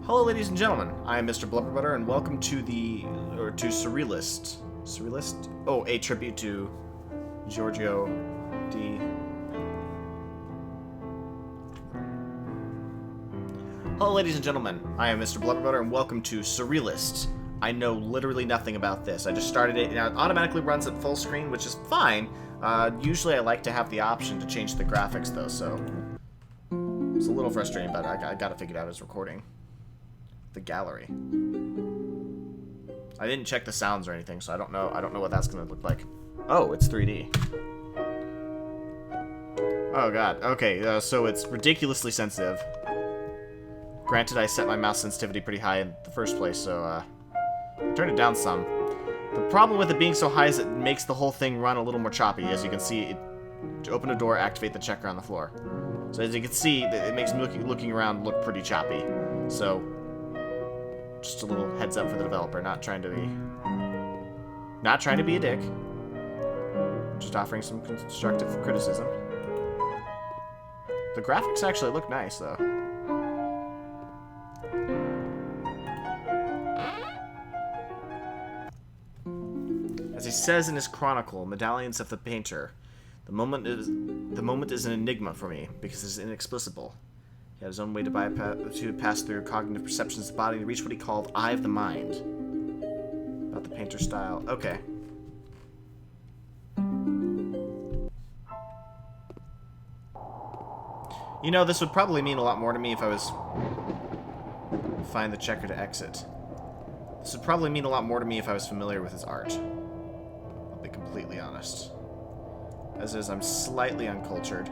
Hello, ladies and gentlemen. I am Mr. BlubberButter, and welcome to to Surrealist. Surrealist? Oh, a tribute to Giorgio D. Hello, ladies and gentlemen. I am Mr. BlubberButter, and welcome to Surrealist. I know literally nothing about this. I just started it, and it automatically runs at full screen, which is fine. Usually I like to have the option to change the graphics, though, so it's a little frustrating, but I gotta figure it out as recording. The gallery. I didn't check the sounds or anything, so I don't know what that's gonna look like. Oh, it's 3D. Oh god. Okay, so it's ridiculously sensitive. Granted, I set my mouse sensitivity pretty high in the first place, so I turned it down some. The problem with it being so high is it makes the whole thing run a little more choppy. As you can see, to open a door, activate the checker on the floor. So as you can see, it makes me looking around look pretty choppy. So just a little heads up for the developer, not trying to be a dick. Just offering some constructive criticism. The graphics actually look nice, though. As he says in his chronicle, Medallions of the Painter, the moment is an enigma for me because it's inexplicable. He had his own way to pass through cognitive perceptions of the body to reach what he called Eye of the Mind. About the painter style. Okay. You know, this would probably mean a lot more to me if I was... Find the checker to exit. This would probably mean a lot more to me if I was familiar with his art. I'll be completely honest. As is, I'm slightly uncultured.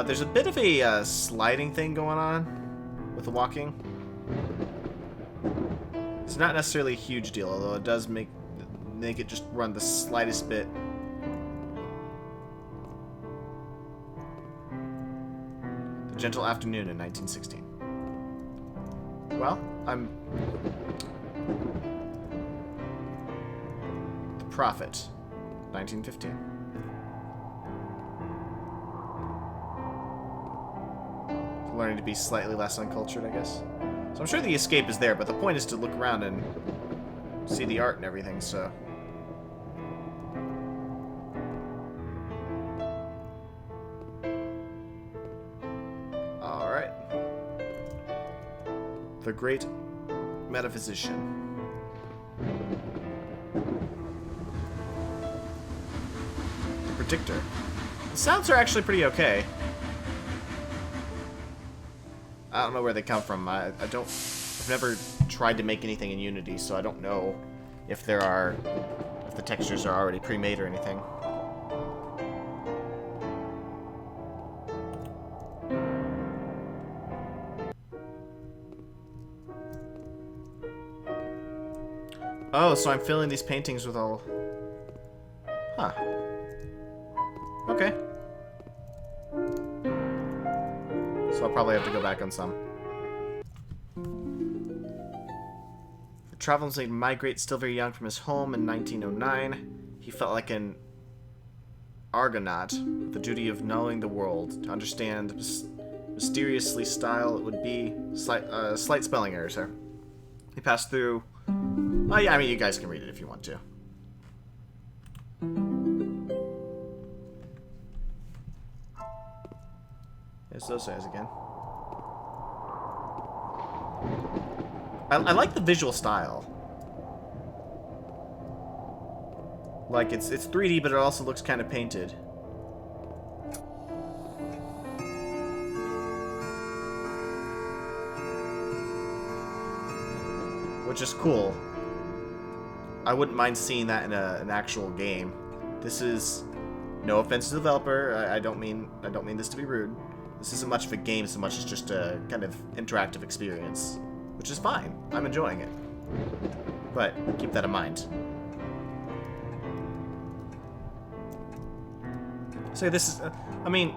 There's a bit of a sliding thing going on with the walking. It's not necessarily a huge deal, although it does make it just run the slightest bit. The Gentle Afternoon in 1916. Well, I'm... The Prophet, 1915. Learning to be slightly less uncultured, I guess. So I'm sure the escape is there, but the point is to look around and see the art and everything, so... Alright. The Great Metaphysician. The Predictor. The sounds are actually pretty okay. I don't know where they come from. I've never tried to make anything in Unity, so I don't know if the textures are already pre-made or anything. Oh, so I'm filling these paintings with all... Huh. Okay. So I'll probably have to go back on some. The travelers made migrate still very young from his home in 1909. He felt like an Argonaut with the duty of knowing the world. To understand mysteriously style, it would be slight spelling errors there. He passed through... Oh yeah, I mean, you guys can read it if you want to. There's those guys again. I like the visual style. Like, it's 3D, but it also looks kind of painted. Which is cool. I wouldn't mind seeing that in an actual game. This is... No offense to the developer, I don't mean this to be rude. This isn't much of a game so much as just a kind of interactive experience, which is fine. I'm enjoying it. But keep that in mind. So this is, I mean,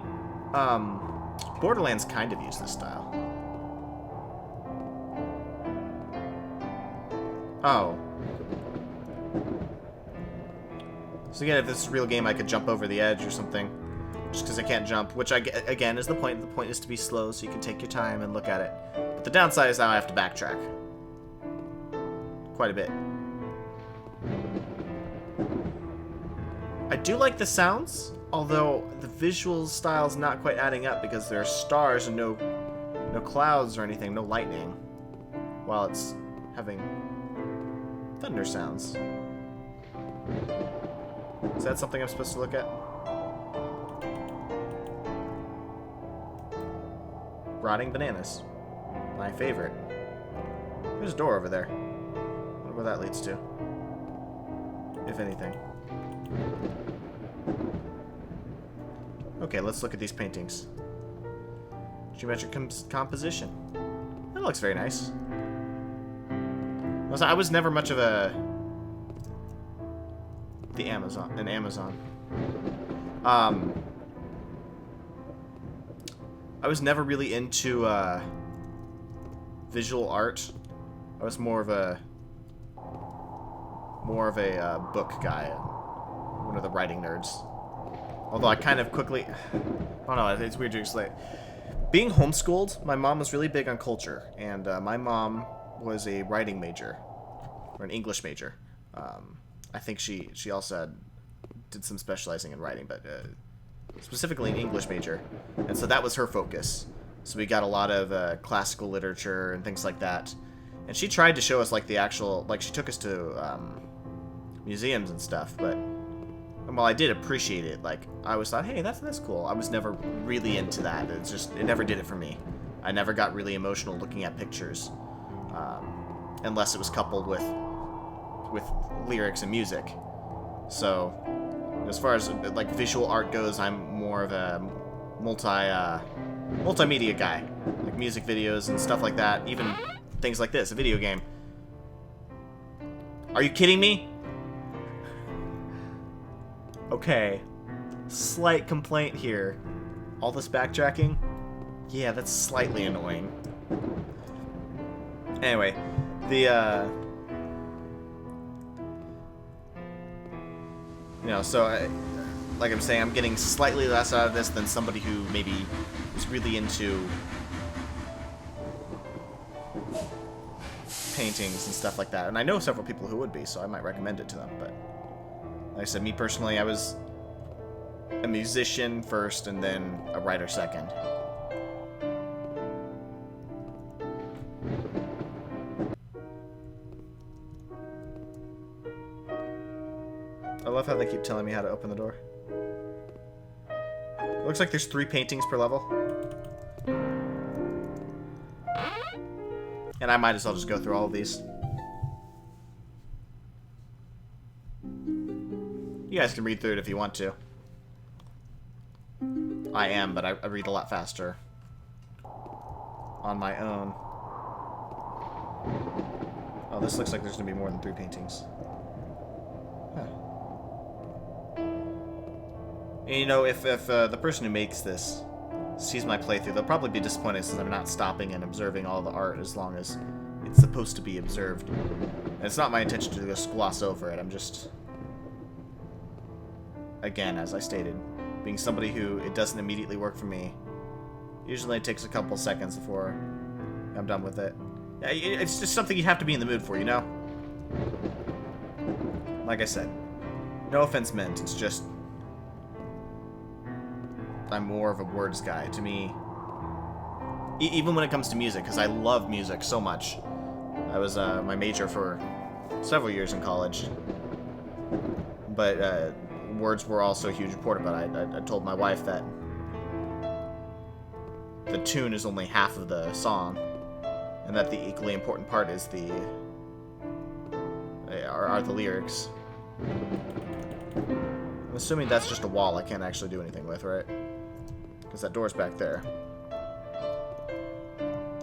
Borderlands kind of used this style. Oh. So again, if this is a real game, I could jump over the edge or something. just because I can't jump, which again is the point. The point is to be slow so you can take your time and look at it. But the downside is now I have to backtrack quite a bit. I do like the sounds, although the visual style's not quite adding up because there are stars and no clouds or anything, no lightning, while it's having thunder sounds. Is that something I'm supposed to look at? Rotting bananas. My favorite. There's a door over there. I wonder where that leads to. If anything. Okay, let's look at these paintings. Geometric composition. That looks very nice. I was never much of an Amazon. I was never really into visual art. I was more of a book guy, one of the writing nerds. Although I kind of quickly, I don't know, it's weird to explain. Being homeschooled, my mom was really big on culture, and my mom was a writing major, or an English major. I think she also did some specializing in writing, but specifically an English major, and so that was her focus. So we got a lot of classical literature and things like that, and she tried to show us like the actual, like she took us to museums and stuff, but while I did appreciate it, like I always thought, hey, that's cool. I was never really into that. It never did it for me. I never got really emotional looking at pictures, unless it was coupled with lyrics and music. So as far as like visual art goes, I'm more of a multimedia guy, like music videos and stuff like that. Even things like this, a video game. Are you kidding me? Okay, slight complaint here. All this backtracking? Yeah, that's slightly annoying. Anyway, so like I'm saying, I'm getting slightly less out of this than somebody who maybe is really into paintings and stuff like that. And I know several people who would be, so I might recommend it to them, but like I said, me personally, I was a musician first and then a writer second. I love how they keep telling me how to open the door. It looks like there's 3 paintings per level. And I might as well just go through all of these. You guys can read through it if you want to. I am, but I read a lot faster on my own. Oh, this looks like there's going to be more than 3 paintings. Huh. And you know, if the person who makes this sees my playthrough, they'll probably be disappointed since I'm not stopping and observing all the art as long as it's supposed to be observed. And it's not my intention to just gloss over it. I'm just, again, as I stated, being somebody who it doesn't immediately work for me. Usually it takes a couple seconds before I'm done with it. Yeah, it's just something you have to be in the mood for, you know? Like I said, no offense meant, it's just I'm more of a words guy. To me, even when it comes to music, because I love music so much. I was my major for several years in college, but words were also a huge important. But I told my wife that the tune is only half of the song, and that the equally important part is are the lyrics. I'm assuming that's just a wall I can't actually do anything with, right? Because that door's back there.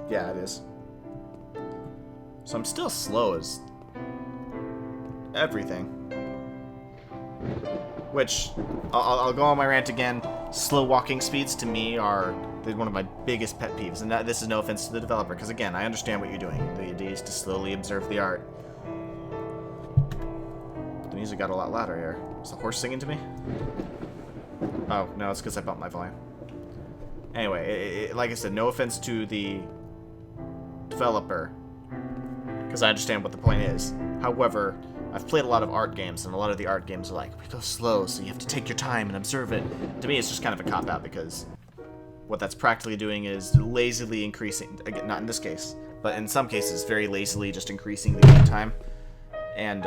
Yeah, it is. So I'm still slow as everything. Which, I'll go on my rant again. Slow walking speeds to me are one of my biggest pet peeves. And this is no offense to the developer, because again, I understand what you're doing. The idea is to slowly observe the art. The music got a lot louder here. Is the horse singing to me? Oh, no, it's because I bumped my volume. Anyway, like I said, no offense to the developer, because I understand what the point is. However, I've played a lot of art games, and a lot of the art games are like, we go slow, so you have to take your time and observe it. To me, it's just kind of a cop-out, because what that's practically doing is lazily increasing, again, not in this case, but in some cases, very lazily just increasing the game time. And,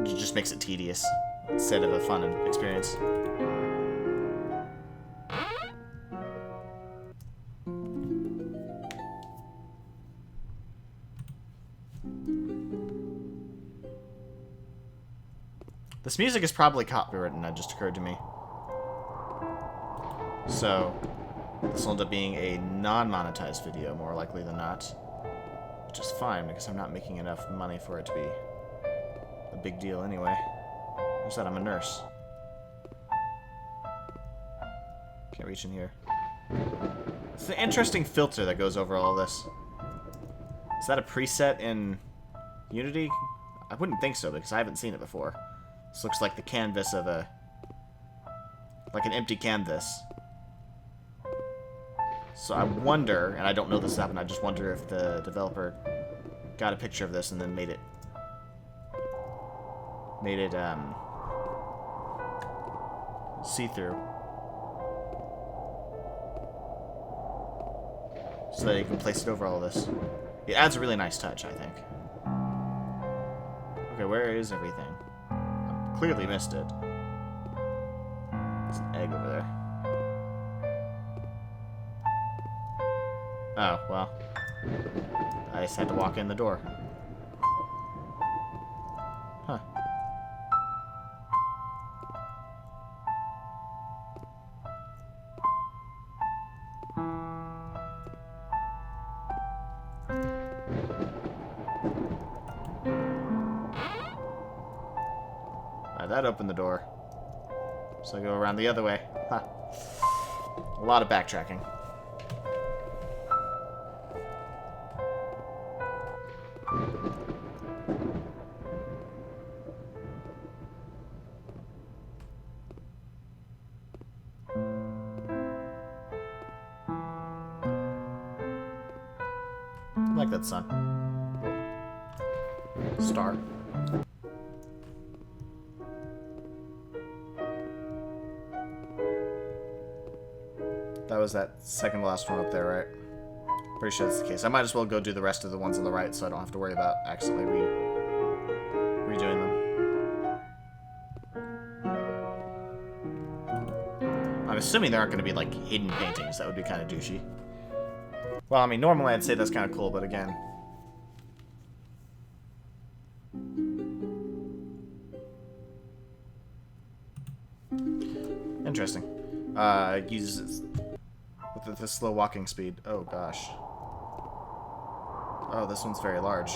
it just makes it tedious instead of a fun experience. This music is probably copywritten, that just occurred to me. So, this will end up being a non-monetized video, more likely than not. Which is fine, because I'm not making enough money for it to be a big deal anyway. I said I'm a nurse. Can't reach in here. It's an interesting filter that goes over all this. Is that a preset in Unity? I wouldn't think so, because I haven't seen it before. This looks like the canvas of a... like an empty canvas. So I wonder, and I don't know this happened, I just wonder if the developer got a picture of this and then made it see-through. So that you can place it over all this. It adds a really nice touch, I think. Okay, where is everything? I clearly missed it. There's an egg over there. Oh, well. I just had to walk in the door. Huh. Alright, that opened the door. So I go around the other way. Huh. A lot of backtracking. I like that sun. Star. That was that second last one up there, right? Pretty sure that's the case. I might as well go do the rest of the ones on the right so I don't have to worry about accidentally redoing them. I'm assuming there aren't going to be, like, hidden paintings. That would be kind of douchey. Well, I mean, normally I'd say that's kind of cool, but again... Interesting. It uses... with the slow walking speed. Oh, gosh. Oh, this one's very large.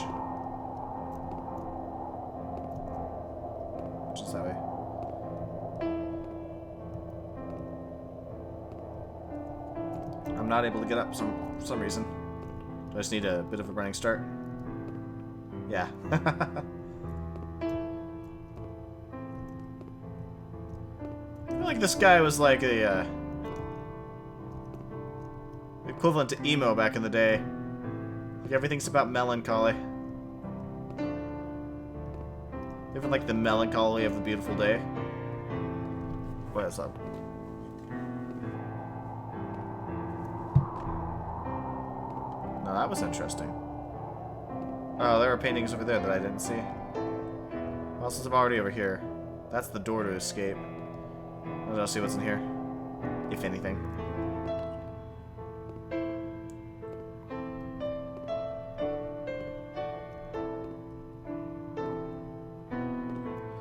Which is that way? I'm not able to get up for some reason. Do I just need a bit of a running start? Yeah. I feel like this guy was like a equivalent to emo back in the day. Like everything's about melancholy. Even like the melancholy of the beautiful day. What is up? No, that was interesting. Oh, there are paintings over there that I didn't see. Well, since I'm already over here, that's the door to escape. I'll see what's in here, if anything.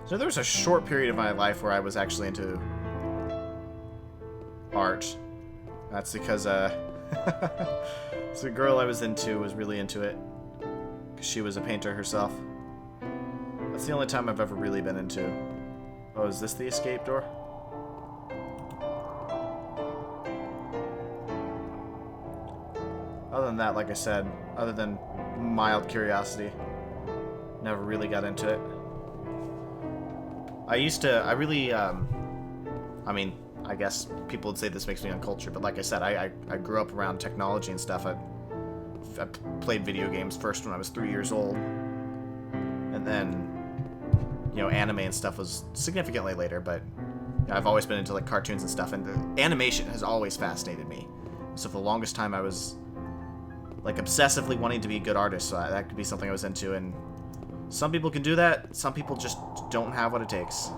So there was a short period of my life where I was actually into art. That's because, so the girl I was into was really into it. Because she was a painter herself. That's the only time I've ever really been into... Oh, is this the escape door? Other than that, like I said, other than mild curiosity, never really got into it. I really, I mean, I guess people would say this makes me uncultured, but like I said, I grew up around technology and stuff. I played video games first when I was 3 years old, and then, you know, anime and stuff was significantly later, but I've always been into like cartoons and stuff, and the animation has always fascinated me. So for the longest time I was like obsessively wanting to be a good artist, so that could be something I was into, and some people can do that, some people just don't have what it takes.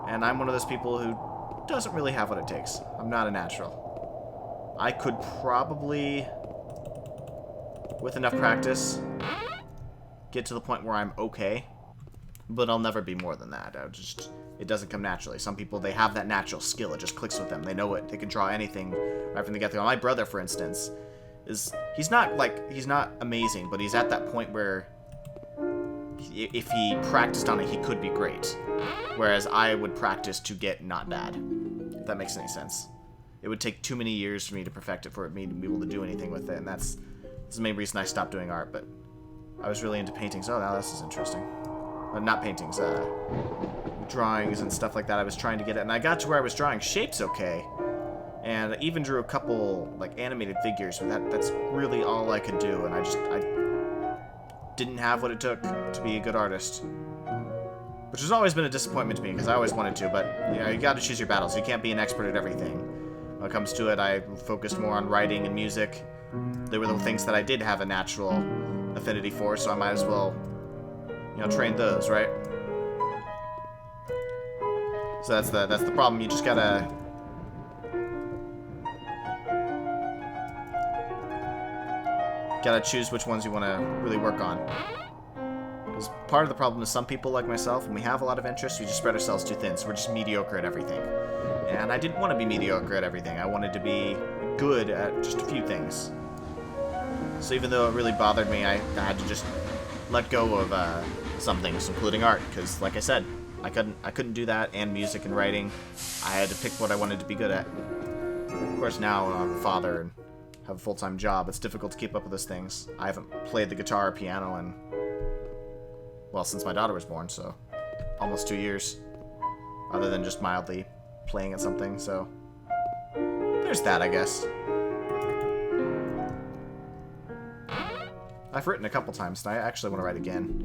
And I'm one of those people who doesn't really have what it takes. I'm not a natural. I could probably, with enough practice, get to the point where I'm okay, but I'll never be more than that. It doesn't come naturally. Some people, they have that natural skill. It just clicks with them. They know it. They can draw anything right from the get-go. My brother, for instance, he's not amazing, but he's at that point where if he practiced on it, he could be great. Whereas I would practice to get not bad. If that makes any sense. It would take too many years for me to perfect it, for me to be able to do anything with it, and that's the main reason I stopped doing art. But I was really into paintings. Oh, now this is interesting. Not paintings, drawings and stuff like that. I was trying to get it, and I got to where I was drawing shapes okay, and I even drew a couple like animated figures, but that's really all I could do, and I didn't have what it took to be a good artist, which has always been a disappointment to me because I always wanted to. But you know, you got to choose your battles. You can't be an expert at everything. When it comes to it, I focused more on writing and music. They were the things that I did have a natural affinity for, so I might as well, you know, train those, right? So that's the problem. You just gotta choose which ones you want to really work on. Because part of the problem is some people like myself, when we have a lot of interests, we just spread ourselves too thin, so we're just mediocre at everything. And I didn't want to be mediocre at everything. I wanted to be good at just a few things. So even though it really bothered me, I had to just let go of some things, including art, because like I said, I couldn't do that, and music and writing. I had to pick what I wanted to be good at. Of course, now I'm a father and have a full-time job. It's difficult to keep up with those things. I haven't played the guitar or piano in, well, since my daughter was born, so almost 2 years, other than just mildly playing at something. So there's that, I guess. I've written a couple times, and I actually want to write again.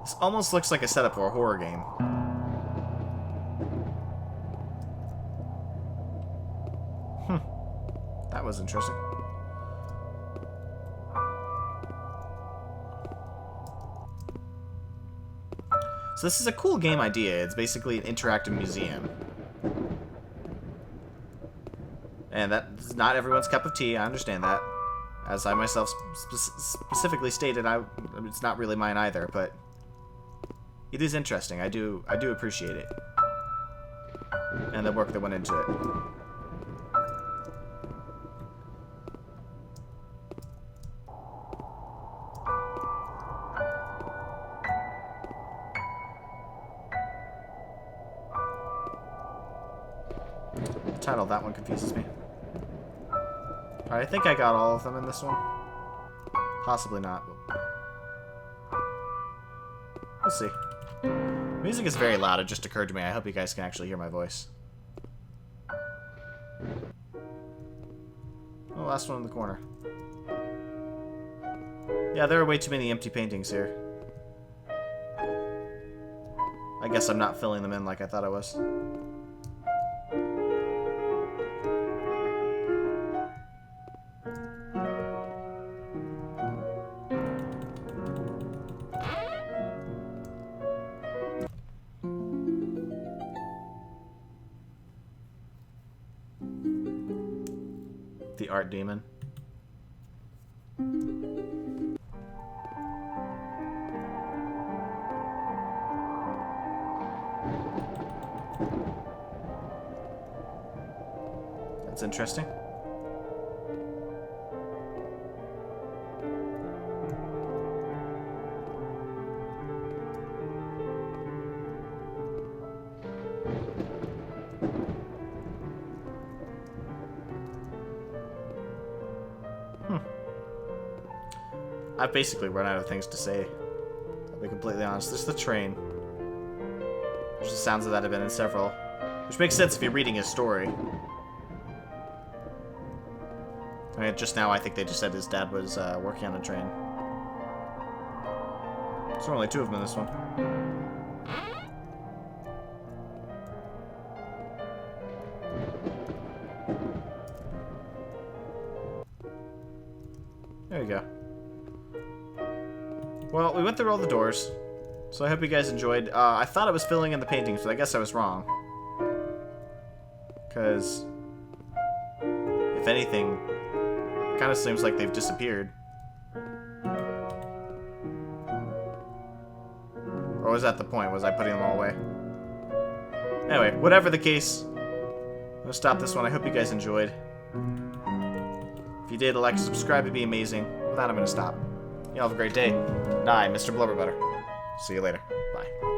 This almost looks like a setup for a horror game. That was interesting. So this is a cool game idea. It's basically an interactive museum. And that's not everyone's cup of tea, I understand that. As I myself specifically stated, it's not really mine either, but it is interesting. I do appreciate it. And the work that went into it. The title of that one confuses me. Alright, I think I got all of them in this one. Possibly not. We'll see. Music is very loud. It just occurred to me. I hope you guys can actually hear my voice. Oh, last one in the corner. Yeah, there are way too many empty paintings here. I guess I'm not filling them in like I thought I was. The art demon. That's interesting. I've basically run out of things to say. I'll be completely honest. There's the train. Which the sounds of that have been in several. Which makes sense if you're reading his story. I mean, just now I think they just said his dad was working on a train. There's only 2 of them in this one. There you go. Well, we went through all the doors, so I hope you guys enjoyed. I thought I was filling in the paintings, but I guess I was wrong. Because, if anything, it kind of seems like they've disappeared. Or was that the point? Was I putting them all away? Anyway, whatever the case, I'm going to stop this one. I hope you guys enjoyed. If you did, a like and subscribe would be amazing. With that, I'm going to stop. You all have a great day. And I, Mr. BlubberButter. See you later. Bye.